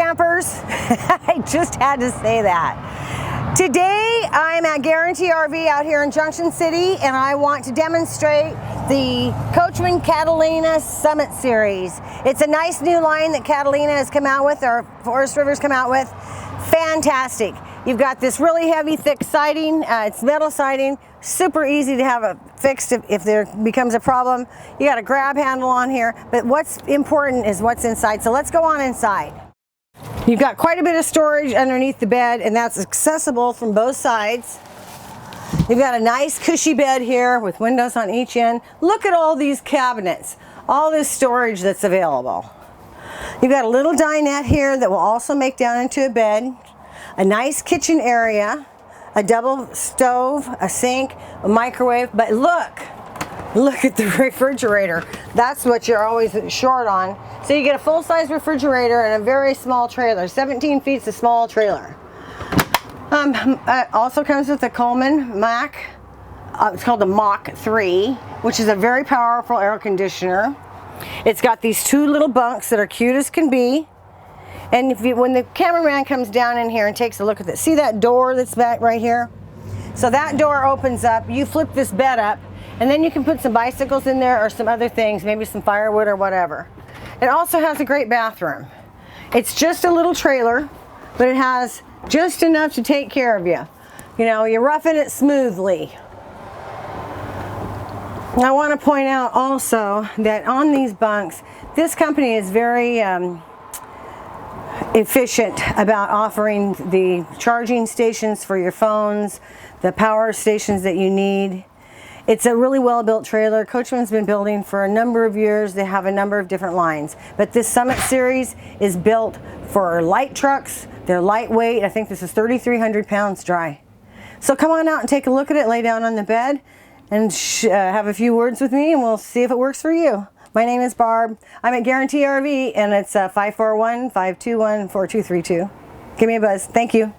campers. I just had to say that. Today I'm at Guaranty RV out here in Junction City, and I want to demonstrate the Coachmen Catalina Summit Series. It's a nice new line that Catalina has come out with, or Forest River's come out with. Fantastic. You've got this really heavy, thick siding. It's metal siding, super easy to have it fixed if there becomes a problem. You got a grab handle on here, but what's important is what's inside. So let's go on inside. You've got quite a bit of storage underneath the bed, and that's accessible from both sides. You've got a nice cushy bed here with windows on each end. Look at all these cabinets, all this storage that's available. You've got a little dinette here that will also make down into a bed. A nice kitchen area, a double stove, a sink, a microwave, but look at the refrigerator. That's what you're always short on. So you get a full-size refrigerator and a very small trailer. 17 feet is a small trailer. It also comes with a Coachmen Mac. It's called the Mach 3, which is a very powerful air conditioner. It's got these two little bunks that are cute as can be. And when the cameraman comes down in here and takes a look at this, see that door that's back right here? So that door opens up, you flip this bed up, and then you can put some bicycles in there or some other things, maybe some firewood or whatever. It also has a great bathroom. It's just a little trailer, but it has just enough to take care of you. You know, you're roughing it smoothly. I want to point out also that on these bunks, this company is very efficient about offering the charging stations for your phones, the power stations that you need. It's a really well-built trailer. Coachman's been building for a number of years. They have a number of different lines. But this Summit Series is built for light trucks. They're lightweight. I think this is 3,300 pounds dry. So come on out and take a look at it, lay down on the bed, and have a few words with me, and we'll see if it works for you. My name is Barb. I'm at Guaranty RV, and it's 541-521-4232. Give me a buzz. Thank you.